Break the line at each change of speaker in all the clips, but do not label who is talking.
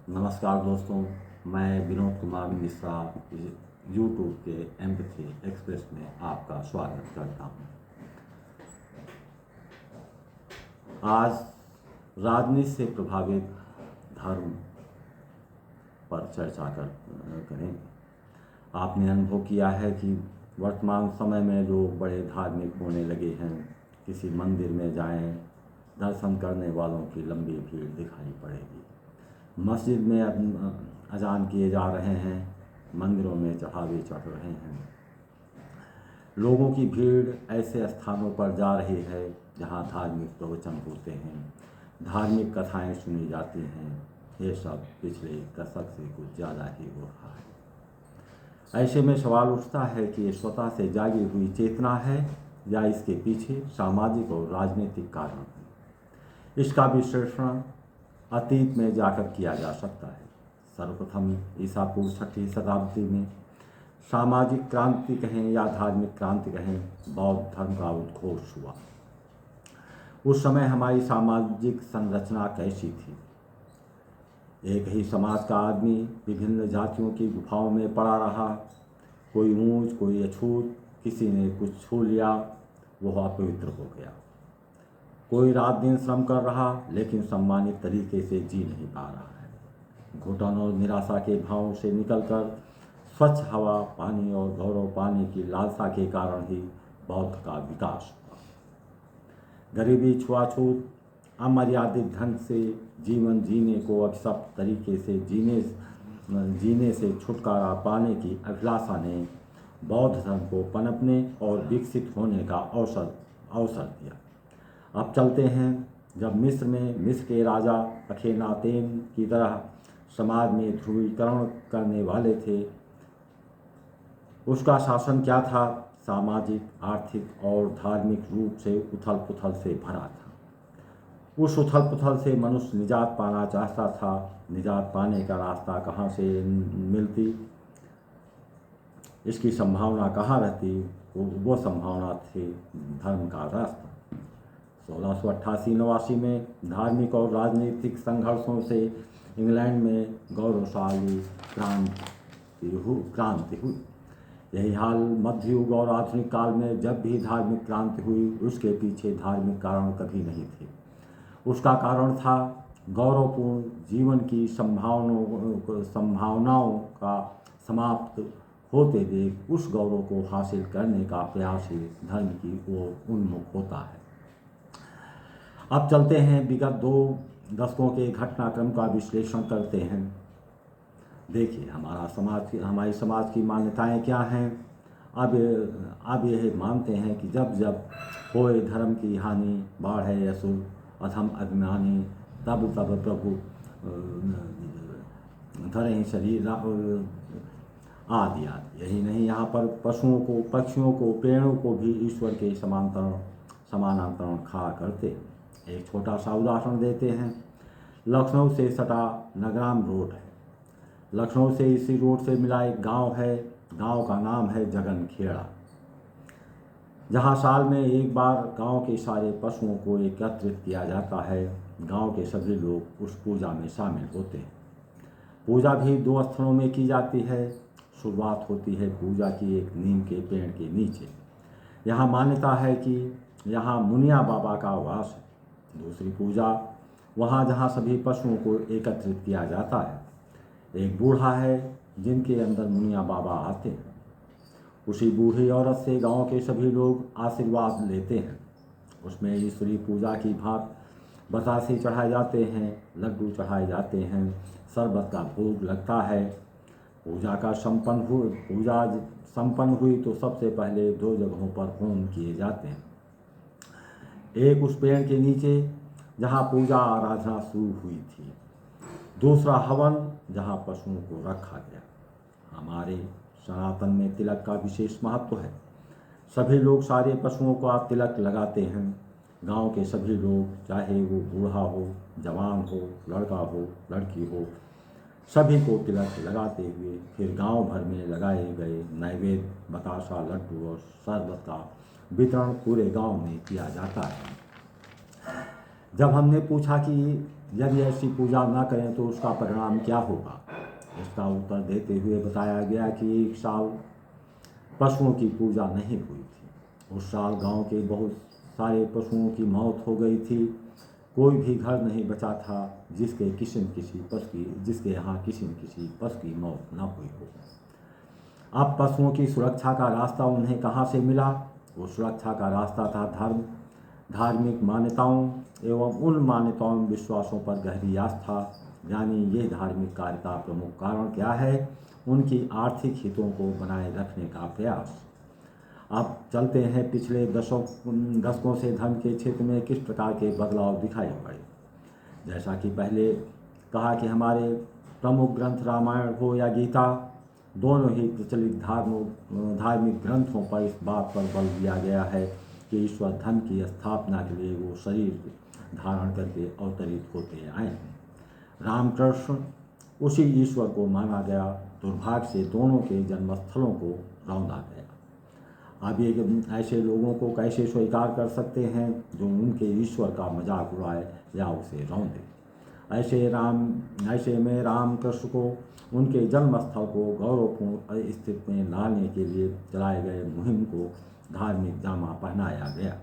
नमस्कार दोस्तों, मैं विनोद कुमार मिश्रा यूट्यूब के एम्पैथी एक्सप्रेस में आपका स्वागत करता हूं। आज राजनीति से प्रभावित धर्म पर चर्चा करेंगे। आपने अनुभव किया है कि वर्तमान समय में लोग बड़े धार्मिक होने लगे हैं। किसी मंदिर में जाएं, दर्शन करने वालों की लंबी भीड़ दिखाई पड़ेगी। मस्जिद में अजान किए जा रहे हैं, मंदिरों में चढ़ावे चढ़ रहे हैं। लोगों की भीड़ ऐसे स्थानों पर जा रही है जहां धार्मिक प्रवचन होते हैं, धार्मिक कथाएं सुनी जाती हैं। ये सब पिछले दशक से कुछ ज़्यादा ही हो रहा है। ऐसे में सवाल उठता है कि ये स्वतः से जागी हुई चेतना है या इसके पीछे सामाजिक और राजनीतिक कारण है। इसका विश्लेषण अतीत में जाकर किया जा सकता है। सर्वप्रथम ईसा पूर्व 6वीं शताब्दी में सामाजिक क्रांति कहें या धार्मिक क्रांति कहें, बौद्ध धर्म का उद्घोष हुआ। उस समय हमारी सामाजिक संरचना कैसी थी? एक ही समाज का आदमी विभिन्न जातियों की गुफाओं में पड़ा रहा। कोई ऊंच, कोई अछूत, किसी ने कुछ छू लिया, वह अपवित्र हो गया। कोई रात दिन श्रम कर रहा लेकिन सम्मानित तरीके से जी नहीं पा रहा है। घुटन और निराशा के भावों से निकलकर स्वच्छ हवा, पानी और गौरव पाने की लालसा के कारण ही बौद्ध का विकास हुआ। गरीबी, छुआछूत, अमर्यादित ढंग से जीवन जीने को अभिशप्त तरीके से जीने से छुटकारा पाने की अभिलाषा ने बौद्ध धर्म को पनपने और विकसित होने का अवसर दिया। अब चलते हैं, जब मिस्र में मिस्र के राजा अखेनातेन की तरह समाज में ध्रुवीकरण करने वाले थे। उसका शासन क्या था? सामाजिक, आर्थिक और धार्मिक रूप से उथल पुथल से भरा था। उस उथल पुथल से मनुष्य निजात पाना चाहता था। निजात पाने का रास्ता कहाँ से मिलती, इसकी संभावना कहाँ रहती? वो संभावना थी धर्म का रास्ता। 1688-89 में धार्मिक और राजनीतिक संघर्षों से इंग्लैंड में गौरवशाली क्रांति हुई। यही हाल मध्य युग और आधुनिक काल में जब भी धार्मिक क्रांति हुई, उसके पीछे धार्मिक कारण कभी नहीं थे। उसका कारण था गौरवपूर्ण जीवन की संभावनाओं का समाप्त होते देख उस गौरव को हासिल करने का प्रयास ही धर्म की ओर उन्मुख होता है। अब चलते हैं, विगत 2 दशकों के घटनाक्रम का विश्लेषण करते हैं। देखिए, हमारी समाज की मान्यताएं क्या हैं। अब यह मानते हैं कि जब जब होए धर्म की हानि, बाढ़े असुर, अधम अभिमानी, तब तब प्रभु धरे शरीर आदि आदि। यही नहीं, यहाँ पर पशुओं को, पक्षियों को, पेड़ों को भी ईश्वर के समानांतरण खा करते। एक छोटा सा उदाहरण देते हैं। लखनऊ से सटा नगराम रोड है। लखनऊ से इसी रोड से मिला एक गांव है। गांव का नाम है जगनखेड़ा, जहां साल में एक बार गांव के सारे पशुओं को एकत्रित किया जाता है। गांव के सभी लोग उस पूजा में शामिल होते हैं। पूजा भी 2 स्थलों में की जाती है। शुरुआत होती है पूजा की एक नीम के पेड़ के नीचे। यहाँ मान्यता है कि यहाँ मुनिया बाबा का वास है। दूसरी पूजा वहाँ जहाँ सभी पशुओं को एकत्रित किया जाता है। एक बूढ़ा है जिनके अंदर मुनिया बाबा आते हैं। उसी बूढ़ी औरत से गांव के सभी लोग आशीर्वाद लेते हैं। उसमें ईश्वरी पूजा की भांति बतासे चढ़ाए जाते हैं, लड्डू चढ़ाए जाते हैं, शरबत का भोग लगता है। पूजा संपन्न हुई तो सबसे पहले 2 जगहों पर होम किए जाते हैं। एक उस पेड़ के नीचे जहाँ पूजा आराधना शुरू हुई थी, दूसरा हवन जहाँ पशुओं को रखा गया। हमारे सनातन में तिलक का विशेष महत्व है। सभी लोग सारे पशुओं का तिलक लगाते हैं। गांव के सभी लोग, चाहे वो बूढ़ा हो, जवान हो, लड़का हो, लड़की हो, सभी को तिलक लगाते हुए फिर गांव भर में लगाए गए नैवेद्य, बतासा, लड्डू और शरबत का वितरण पूरे गांव में किया जाता है। जब हमने पूछा कि यदि ऐसी पूजा न करें तो उसका परिणाम क्या होगा? इसका उत्तर देते हुए बताया गया कि एक साल पशुओं की पूजा नहीं हुई थी। उस साल गांव के बहुत सारे पशुओं की मौत हो गई थी। कोई भी घर नहीं बचा था जिसके यहाँ किसी न किसी पशु की मौत न हुई हो। अब पशुओं की सुरक्षा का रास्ता उन्हें कहाँ से मिला? वो सुरक्षा का रास्ता था धर्म, धार्मिक मान्यताओं एवं उन मान्यताओं विश्वासों पर गहरी आस्था। यानी ये धार्मिक कार्य का प्रमुख कारण क्या है? उनकी आर्थिक हितों को बनाए रखने का प्रयास। अब चलते हैं पिछले दशकों से धर्म के क्षेत्र में किस प्रकार के बदलाव दिखाई पड़े। जैसा कि पहले कहा कि हमारे प्रमुख ग्रंथ रामायण हो या गीता, दोनों ही प्रचलित धार्मिक ग्रंथों पर इस बात पर बल दिया गया है कि ईश्वर धर्म की स्थापना के लिए वो शरीर धारण करके अवतरित होते आए हैं। रामकृष्ण उसी ईश्वर को माना गया। दुर्भाग्य से दोनों के जन्मस्थलों को रौंदा गया। अब ये ऐसे लोगों को कैसे स्वीकार कर सकते हैं जो उनके ईश्वर का मजाक उड़ाए या उसे रौंदे। ऐसे में रामकृष्ण को उनके जन्मस्थल को गौरवपूर्ण स्थिति में लाने के लिए चलाए गए मुहिम को धार्मिक जामा पहनाया गया।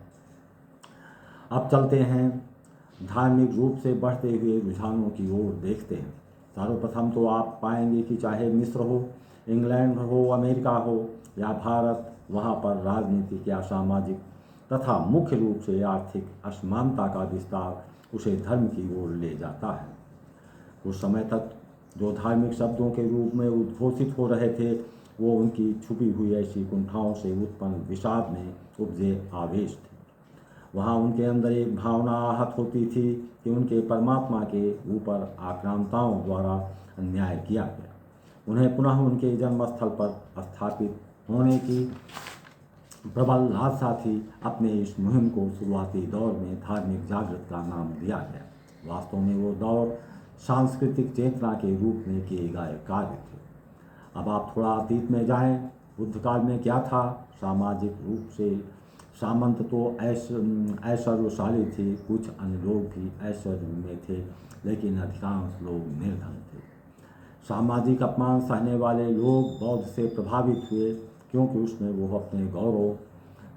अब चलते हैं धार्मिक रूप से बढ़ते हुए रुझानों की ओर देखते हैं। सर्वप्रथम तो आप पाएंगे कि चाहे मिस्र हो, इंग्लैंड हो, अमेरिका हो या भारत, वहाँ पर राजनीतिक या सामाजिक तथा मुख्य रूप से आर्थिक असमानता का विस्तार उसे धर्म की ओर ले जाता है। कुछ समय तक जो धार्मिक शब्दों के रूप में उद्घोषित हो रहे थे वो उनकी छुपी हुई ऐसी कुंठाओं से उत्पन्न विषाद में उपजे आवेश थे। वहाँ उनके अंदर एक भावना आहत होती थी कि उनके परमात्मा के ऊपर आक्रांताओं द्वारा अन्याय किया गया। उन्हें पुनः उनके जन्मस्थल पर स्थापित होने की प्रबल लालसा थी। अपने इस मुहिम को शुरुआती दौर में धार्मिक जागृत का नाम दिया गया। वास्तव में वो दौर सांस्कृतिक चेतना के रूप में किए गए कार्य थे। अब आप थोड़ा अतीत में जाएं। बुद्ध काल में क्या था? सामाजिक रूप से सामंत तो ऐश्वर्यशाली थे, कुछ अन्य लोग भी ऐश्वर्य में थे, लेकिन अधिकांश लोग निर्धन थे। सामाजिक अपमान सहने वाले लोग बौद्ध से प्रभावित हुए क्योंकि उसमें वो अपने गौरव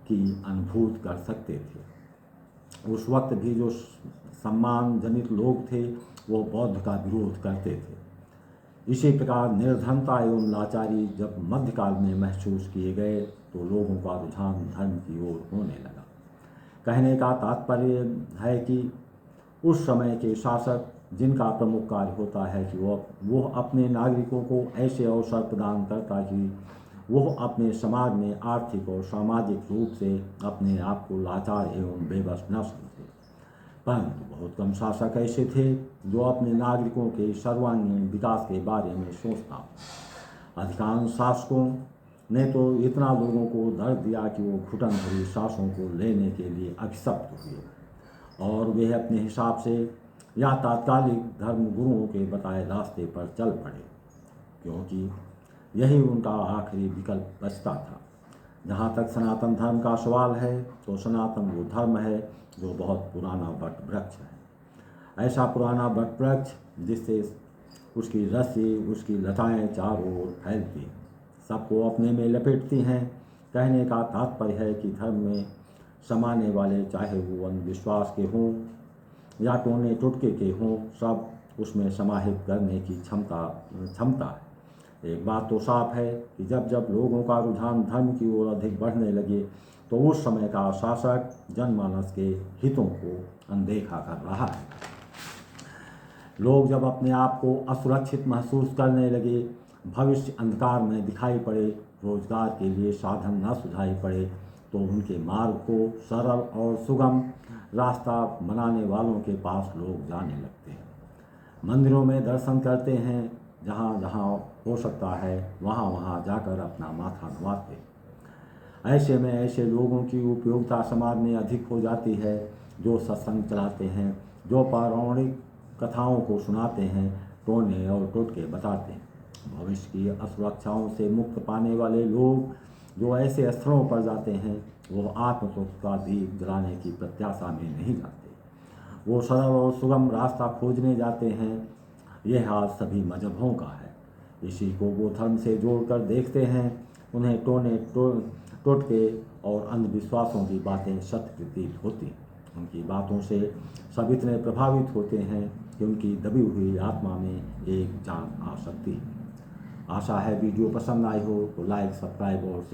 की अनुभूति कर सकते थे। उस वक्त भी जो सम्मान जनित लोग थे वो बौद्ध का विरोध करते थे। इसी प्रकार निर्धनता एवं लाचारी जब मध्यकाल में महसूस किए गए तो लोगों का रुझान धर्म की ओर होने लगा। कहने का तात्पर्य है कि उस समय के शासक जिनका प्रमुख कार्य होता है कि वो अपने नागरिकों को ऐसे अवसर प्रदान करता कि वो अपने समाज में आर्थिक और सामाजिक रूप से अपने आप को लाचार एवं बेबस न समझे। परंतु बहुत कम शासक ऐसे थे जो अपने नागरिकों के सर्वांगीण विकास के बारे में सोचता। अधिकांश शासकों ने तो इतना लोगों को दर्द दिया कि वो घुटन भरी सांसों को लेने के लिए अभिशप्त हुए और वे अपने हिसाब से या तात्कालिक धर्म गुरुओं के बताए रास्ते पर चल पड़े, क्योंकि यही उनका आखिरी विकल्प बचता था। जहाँ तक सनातन धर्म का सवाल है तो सनातन वो धर्म है जो बहुत पुराना वट वृक्ष है। ऐसा पुराना वट वृक्ष जिससे उसकी रस्सी, उसकी लताएँ चारों ओर फैलती हैं, सबको अपने में लपेटती हैं। कहने का तात्पर्य है कि धर्म में समाने वाले चाहे वो अंधविश्वास के हों या टोने टुटके के हों, सब उसमें समाहित करने की क्षमता है। एक बात तो साफ है कि जब जब लोगों का रुझान धर्म की ओर अधिक बढ़ने लगे तो उस समय का शासक जनमानस के हितों को अनदेखा कर रहा है। लोग जब अपने आप को असुरक्षित महसूस करने लगे, भविष्य अंधकार में दिखाई पड़े, रोजगार के लिए साधन न सुझाई पड़े, तो उनके मार्ग को सरल और सुगम रास्ता बनाने वालों के पास लोग जाने लगते हैं। मंदिरों में दर्शन करते हैं, जहाँ जहाँ हो सकता है वहाँ वहाँ जाकर अपना माथा नुवाते। ऐसे में ऐसे लोगों की उपयोगिता समाज में अधिक हो जाती है जो सत्संग चलाते हैं, जो पौराणिक कथाओं को सुनाते हैं, टोने और टोटके बताते हैं। भविष्य की असुरक्षाओं से मुक्त पाने वाले लोग जो ऐसे स्थलों पर जाते हैं वो आत्मतत्व का दीप जलाने की प्रत्याशा में नहीं जाते। वो सरल और सुगम रास्ता खोजने जाते हैं। यह हाल सभी मजहबों का है। इसी को वो धर्म से जोड़कर देखते हैं। उन्हें टोटके और अंधविश्वासों की बातें सत्य प्रतीत होती। उनकी बातों से सब इतने प्रभावित होते हैं कि उनकी दबी हुई आत्मा में एक जान आ सकती है। आशा है वीडियो पसंद आई हो तो लाइक, सब्सक्राइब और शेयर